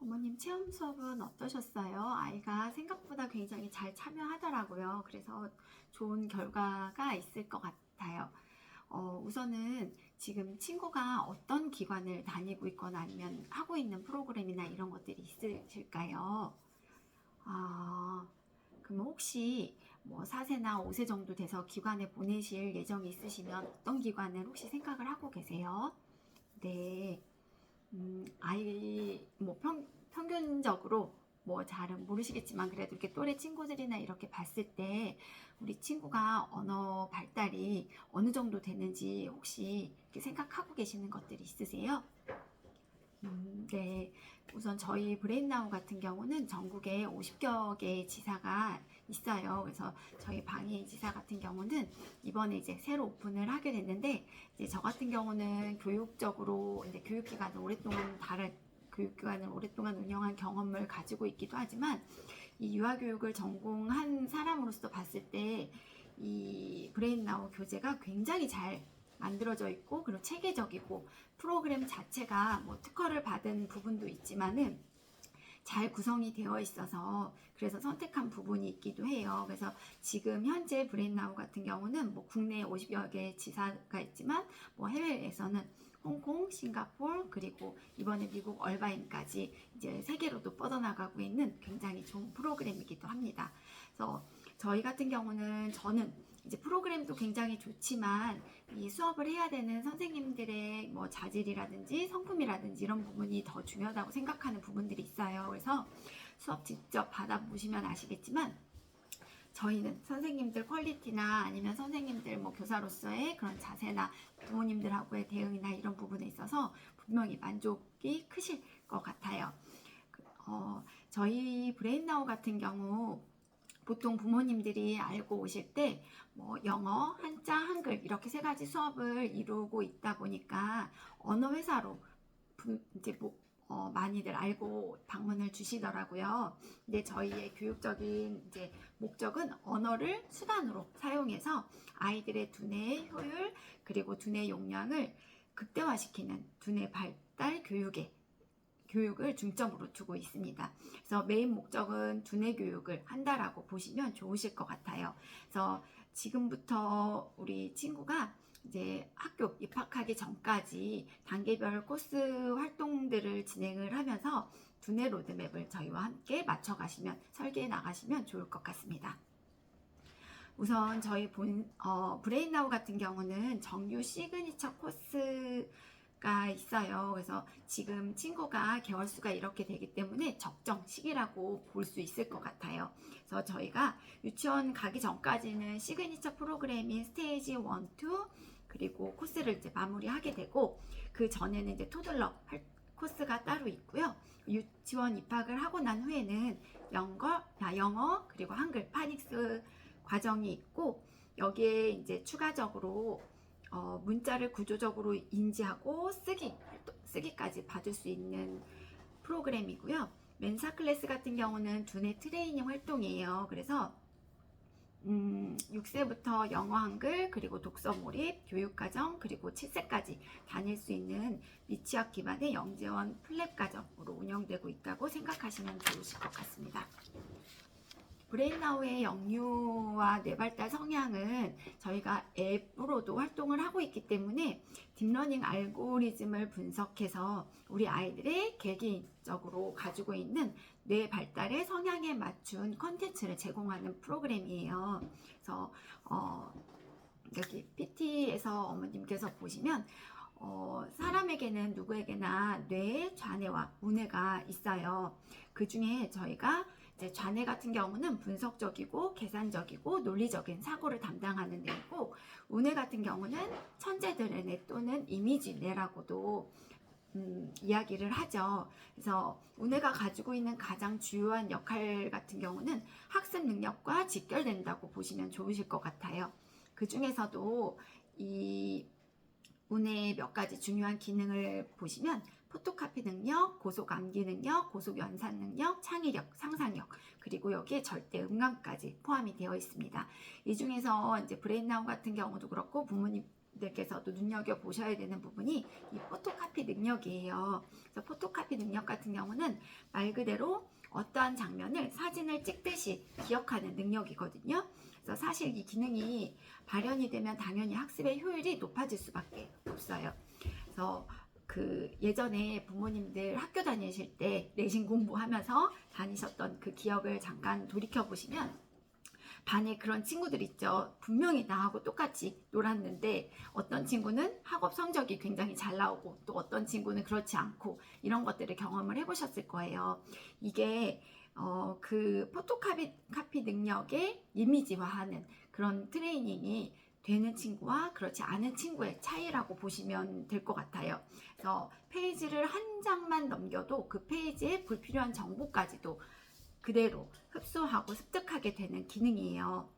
어머님 체험 수업은 어떠셨어요? 아이가 생각보다 굉장히 잘 참여하더라고요. 그래서 좋은 결과가 있을 것 같아요. 우선은 지금 친구가 어떤 기관을 다니고 있거나 아니면 하고 있는 프로그램이나 이런 것들이 있으실까요? 아, 그럼 혹시 뭐 4세나 5세 정도 돼서 기관에 보내실 예정이 있으시면 어떤 기관을 혹시 생각을 하고 계세요? 네. 아이, 뭐, 평균적으로, 뭐, 잘은 모르시겠지만, 그래도 이렇게 또래 친구들이나 이렇게 봤을 때, 우리 친구가 언어 발달이 어느 정도 되는지 혹시 이렇게 생각하고 계시는 것들이 있으세요? 네. 우선 저희 브레인나우 같은 경우는 전국에 50여 개의 지사가 있어요. 그래서 저희 방해 지사 같은 경우는 이번에 이제 새로 오픈을 하게 됐는데, 이제 저 같은 경우는 교육적으로 이제 교육기관을 오랫동안 다른 교육기관을 오랫동안 운영한 경험을 가지고 있기도 하지만, 이 유아교육을 전공한 사람으로서 봤을 때, 이 브레인나우 교재가 굉장히 잘 만들어져 있고, 그리고 체계적이고, 프로그램 자체가 뭐 특허를 받은 부분도 있지만은 잘 구성이 되어 있어서 그래서 선택한 부분이 있기도 해요. 그래서 지금 현재 브레인나우 같은 경우는 뭐 국내 50여 개 지사가 있지만 뭐 해외에서는 홍콩, 싱가포르, 그리고 이번에 미국 얼바인까지 이제 세계로도 뻗어나가고 있는 굉장히 좋은 프로그램이기도 합니다. 그래서 저희 같은 경우는 저는 이제 프로그램도 굉장히 좋지만 이 수업을 해야 되는 선생님들의 뭐 자질이라든지 성품이라든지 이런 부분이 더 중요하다고 생각하는 부분들이 있어요. 그래서 수업 직접 받아보시면 아시겠지만 저희는 선생님들 퀄리티나 아니면 선생님들 뭐 교사로서의 그런 자세나 부모님들하고의 대응이나 이런 부분에 있어서 분명히 만족이 크실 것 같아요. 저희 브레인나우 같은 경우 보통 부모님들이 알고 오실 때 뭐 영어, 한자, 한글 이렇게 세 가지 수업을 이루고 있다 보니까 언어 회사로 이제 뭐 많이들 알고 방문을 주시더라고요. 근데 저희의 교육적인 이제 목적은 언어를 수단으로 사용해서 아이들의 두뇌의 효율 그리고 두뇌 용량을 극대화시키는 두뇌 발달 교육을 중점으로 두고 있습니다. 그래서 메인 목적은 두뇌 교육을 한다라고 보시면 좋으실 것 같아요. 그래서 지금부터 우리 친구가 이제 학교 입학하기 전까지 단계별 코스 활동들을 진행을 하면서 두뇌 로드맵을 저희와 함께 맞춰가시면 설계해 나가시면 좋을 것 같습니다. 우선 저희 브레인나우 같은 경우는 정규 시그니처 코스가 있어요. 그래서 지금 친구가 개월수가 이렇게 되기 때문에 적정 시기라고 볼 수 있을 것 같아요. 그래서 저희가 유치원 가기 전까지는 시그니처 프로그램인 스테이지 1, 2 그리고 코스를 이제 마무리하게 되고 그 전에는 이제 토들러 코스가 따로 있고요. 유치원 입학을 하고 난 후에는 영어 그리고 한글 파닉스 과정이 있고 여기에 이제 추가적으로 문자를 구조적으로 인지하고 쓰기까지 받을 수 있는 프로그램이고요. 멘사 클래스 같은 경우는 두뇌 트레이닝 활동이에요. 그래서 6세부터 영어 한글 그리고 독서 몰입 교육과정 그리고 7세까지 다닐 수 있는 미취학 기반의 영재원 플랩 과정으로 운영되고 있다고 생각하시면 좋으실 것 같습니다. 브레인나우의 영유와 뇌발달 성향은 저희가 앱으로도 활동을 하고 있기 때문에 딥러닝 알고리즘을 분석해서 우리 아이들의 개개인적으로 가지고 있는 뇌 발달의 성향에 맞춘 컨텐츠를 제공하는 프로그램이에요. 그래서 여기 PT에서 어머님께서 보시면 사람에게는 누구에게나 뇌의 좌뇌와 우뇌가 있어요. 그 중에 저희가 이제 좌뇌 같은 경우는 분석적이고 계산적이고 논리적인 사고를 담당하는 뇌이고 우뇌 같은 경우는 천재들의 뇌 또는 이미지 뇌라고도 이야기를 하죠. 그래서 우뇌가 가지고 있는 가장 주요한 역할 같은 경우는 학습 능력과 직결된다고 보시면 좋으실 것 같아요. 그 중에서도 이 우뇌의 몇 가지 중요한 기능을 보시면 포토카피 능력, 고속 암기 능력, 고속 연산 능력, 창의력, 상상력, 그리고 여기에 절대 음감까지 포함이 되어 있습니다. 이 중에서 이제 브레인나우 같은 경우도 그렇고 부모님들 부모님들께서도 눈여겨보셔야 되는 부분이 이 포토카피 능력이에요. 그래서 포토카피 능력 같은 경우는 말 그대로 어떠한 장면을 사진을 찍듯이 기억하는 능력이거든요. 그래서 사실 이 기능이 발현이 되면 당연히 학습의 효율이 높아질 수밖에 없어요. 그래서 그 예전에 부모님들 학교 다니실 때 내신 공부하면서 다니셨던 그 기억을 잠깐 돌이켜 보시면 반에 그런 친구들 있죠. 분명히 나하고 똑같이 놀았는데 어떤 친구는 학업 성적이 굉장히 잘 나오고 또 어떤 친구는 그렇지 않고 이런 것들을 경험을 해보셨을 거예요. 이게 그 포토카피 능력의 이미지화하는 그런 트레이닝이 되는 친구와 그렇지 않은 친구의 차이라고 보시면 될 것 같아요. 그래서 페이지를 한 장만 넘겨도 그 페이지에 불필요한 정보까지도 그대로 흡수하고 습득하게 되는 기능이에요.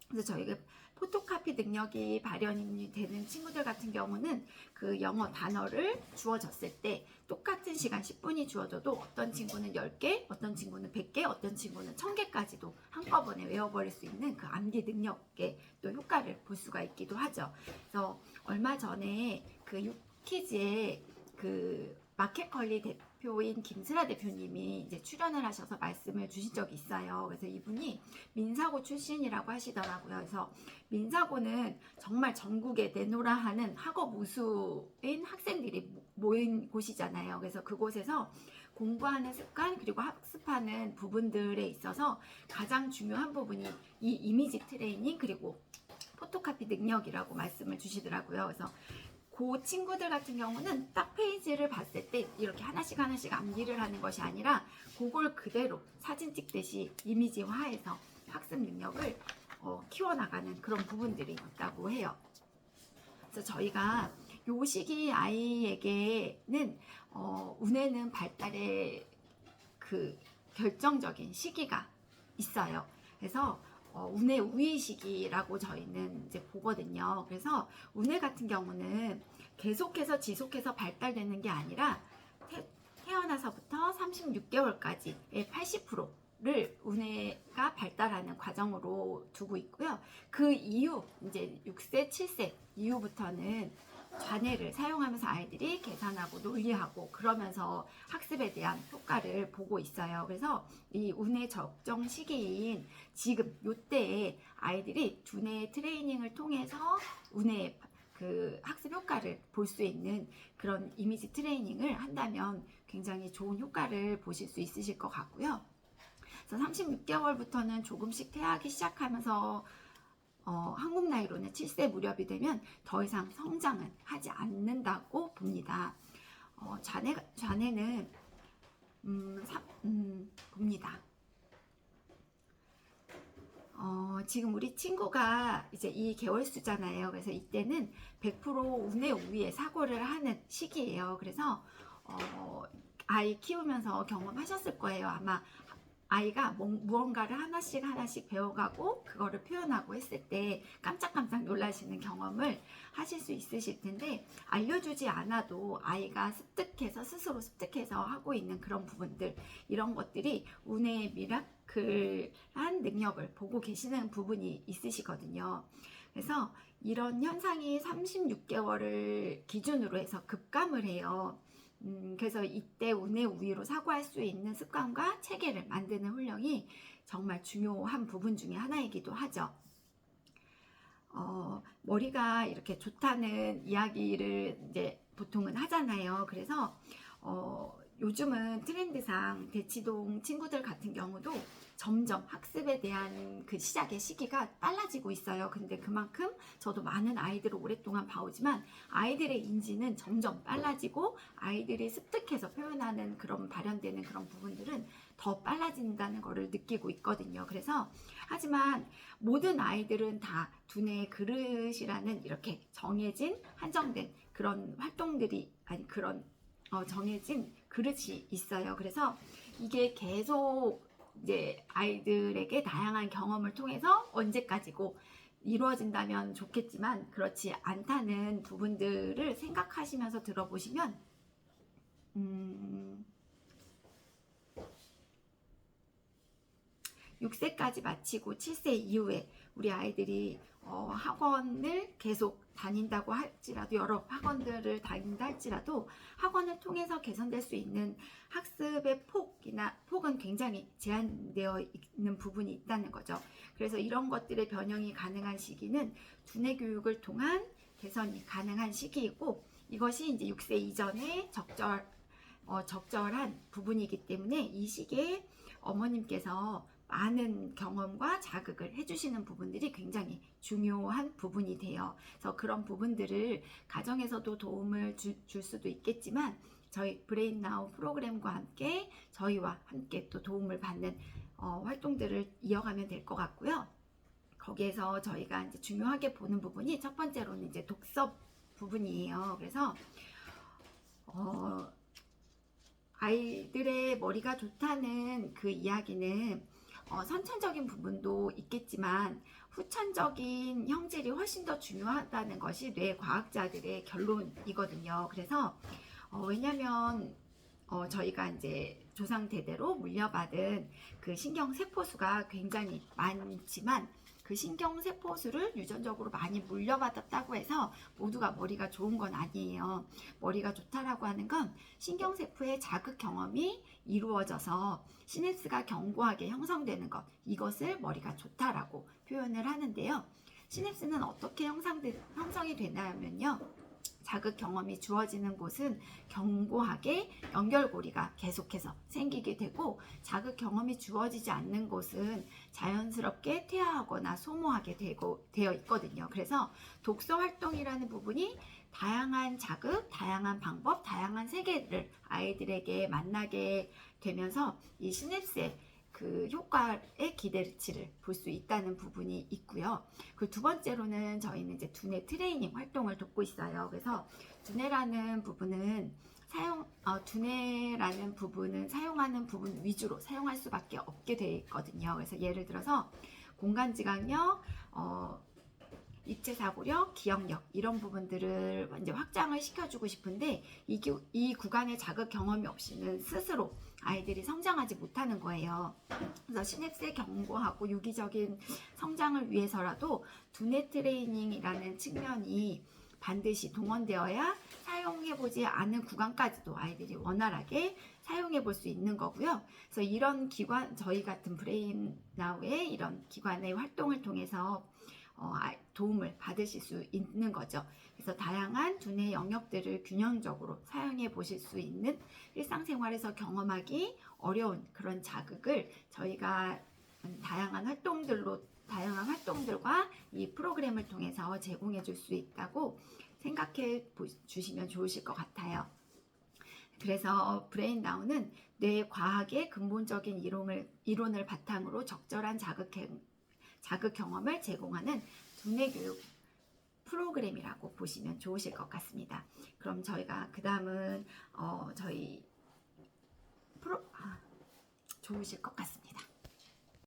그래서 저희가 포토카피 능력이 발현이 되는 친구들 같은 경우는 그 영어 단어를 주어졌을 때 똑같은 시간 10분이 주어져도 어떤 친구는 10개, 어떤 친구는 100개, 어떤 친구는 1000개까지도 한꺼번에 외워버릴 수 있는 그 암기 능력의 또 효과를 볼 수가 있기도 하죠. 그래서 얼마 전에 그 유키즈의 그 마켓컬리 대표인 김슬아 대표님이 이제 출연을 하셔서 말씀을 주신 적이 있어요. 그래서 이분이 민사고 출신이라고 하시더라고요. 그래서 민사고는 정말 전국에 내노라 하는 학업 우수인 학생들이 모인 곳이잖아요. 그래서 그곳에서 공부하는 습관 그리고 학습하는 부분들에 있어서 가장 중요한 부분이 이 이미지 트레이닝 그리고 포토카피 능력이라고 말씀을 주시더라고요. 그래서 그 친구들 같은 경우는 딱 페이지를 봤을 때 이렇게 하나씩 암기를 하는 것이 아니라 그걸 그대로 사진 찍듯이 이미지화해서 학습 능력을 키워나가는 그런 부분들이 있다고 해요. 그래서 저희가 요 시기 아이에게는 운에는 발달의 그 결정적인 시기가 있어요. 그래서 운의 우위 시기라고 저희는 이제 보거든요. 그래서 운의 같은 경우는 계속해서 지속해서 발달되는 게 아니라 태어나서부터 36개월까지의 80%를 운해가 발달하는 과정으로 두고 있고요. 그 이후 이제 6세, 7세 이후부터는 좌뇌를 사용하면서 아이들이 계산하고 논리하고 그러면서 학습에 대한 효과를 보고 있어요. 그래서 이 운의 적정 시기인 지금 요때에 아이들이 두뇌 트레이닝을 통해서 운의 그 학습 효과를 볼 수 있는 그런 이미지 트레이닝을 한다면 굉장히 좋은 효과를 보실 수 있으실 것 같고요. 그래서 36개월부터는 조금씩 퇴하기 시작하면서 한국 나이로는 7세 무렵이 되면 더 이상 성장은 하지 않는다고 봅니다. 좌뇌는 봅니다. 지금 우리 친구가 이제 이 개월수잖아요. 그래서 이때는 100% 운의 우위에 사고를 하는 시기예요. 그래서 아이 키우면서 경험하셨을 거예요. 아마 아이가 무언가를 하나씩 배워가고 그거를 표현하고 했을 때 깜짝깜짝 놀라시는 경험을 하실 수 있으실 텐데 알려주지 않아도 아이가 스스로 습득해서 하고 있는 그런 부분들 이런 것들이 운의 미라클한 능력을 보고 계시는 부분이 있으시거든요. 그래서 이런 현상이 36개월을 기준으로 해서 급감을 해요. 그래서 이때 운의 우위로 사고할 수 있는 습관과 체계를 만드는 훈련이 정말 중요한 부분 중에 하나이기도 하죠. 머리가 이렇게 좋다는 이야기를 이제 보통은 하잖아요. 그래서 요즘은 트렌드상 대치동 친구들 같은 경우도 점점 학습에 대한 그 시작의 시기가 빨라지고 있어요. 근데 그만큼 저도 많은 아이들을 오랫동안 봐오지만 아이들의 인지는 점점 빨라지고 아이들이 습득해서 표현하는 그런 발현되는 그런 부분들은 더 빨라진다는 것을 느끼고 있거든요. 그래서 하지만 모든 아이들은 다 두뇌의 그릇이라는 이렇게 정해진 한정된 그런 활동들이 아니 그런 정해진 그릇이 있어요. 그래서 이게 계속 이제 아이들에게 다양한 경험을 통해서 언제까지고 이루어진다면 좋겠지만 그렇지 않다는 부분들을 생각하시면서 들어보시면 6세까지 마치고 7세 이후에 우리 아이들이 학원을 계속 다닌다고 할지라도, 여러 학원들을 다닌다 할지라도 학원을 통해서 개선될 수 있는 학습의 폭은 굉장히 제한되어 있는 부분이 있다는 거죠. 그래서 이런 것들의 변형이 가능한 시기는 두뇌 교육을 통한 개선이 가능한 시기이고, 이것이 이제 6세 이전에 적절한 부분이기 때문에 이 시기에 어머님께서 많은 경험과 자극을 해주시는 부분들이 굉장히 중요한 부분이 돼요. 그래서 그런 부분들을 가정에서도 도움을 줄 수도 있겠지만, 저희 브레인 나우 프로그램과 함께 저희와 함께 또 도움을 받는 활동들을 이어가면 될 것 같고요. 거기에서 저희가 이제 중요하게 보는 부분이 첫 번째로는 이제 독서 부분이에요. 그래서 아이들의 머리가 좋다는 그 이야기는 선천적인 부분도 있겠지만 후천적인 형질이 훨씬 더 중요하다는 것이 뇌과학자들의 결론이거든요. 그래서 왜냐면 저희가 이제 조상 대대로 물려받은 그 신경세포수가 굉장히 많지만, 그 신경세포수를 유전적으로 많이 물려받았다고 해서 모두가 머리가 좋은 건 아니에요. 머리가 좋다라고 하는 건 신경세포의 자극 경험이 이루어져서 시냅스가 견고하게 형성되는 것, 이것을 머리가 좋다라고 표현을 하는데요. 시냅스는 어떻게 형성이 되냐면요, 자극 경험이 주어지는 곳은 견고하게 연결고리가 계속해서 생기게 되고, 자극 경험이 주어지지 않는 곳은 자연스럽게 퇴화하거나 소모하게 되어 있거든요. 그래서 독서 활동이라는 부분이 다양한 자극, 다양한 방법, 다양한 세계를 아이들에게 만나게 되면서 이 시냅스의 그 효과의 기대치를 볼 수 있다는 부분이 있고요. 그 두 번째로는 저희는 이제 두뇌 트레이닝 활동을 돕고 있어요. 그래서 두뇌라는 부분은 사용하는 부분 위주로 사용할 수밖에 없게 되어 있거든요. 그래서 예를 들어서 공간지각력, 입체사고력, 기억력, 이런 부분들을 이제 확장을 시켜주고 싶은데, 이 구간의 자극 경험이 없이는 스스로 아이들이 성장하지 못하는 거예요. 그래서 시냅스의 견고하고 유기적인 성장을 위해서라도 두뇌 트레이닝이라는 측면이 반드시 동원되어야 사용해보지 않은 구간까지도 아이들이 원활하게 사용해 볼 수 있는 거고요. 그래서 이런 기관, 저희 같은 브레인 나우의 이런 기관의 활동을 통해서 도움을 받으실 수 있는 거죠. 그래서 다양한 두뇌 영역들을 균형적으로 사용해 보실 수 있는, 일상생활에서 경험하기 어려운 그런 자극을 저희가 다양한 활동들과 이 프로그램을 통해서 제공해 줄 수 있다고 생각해 주시면 좋으실 것 같아요. 그래서 브레인 나우는 뇌 과학의 근본적인 이론을 바탕으로 적절한 자극 경험을 제공하는 두뇌 교육 프로그램이라고 보시면 좋으실 것 같습니다. 그럼 저희가 그 다음은 좋으실 것 같습니다.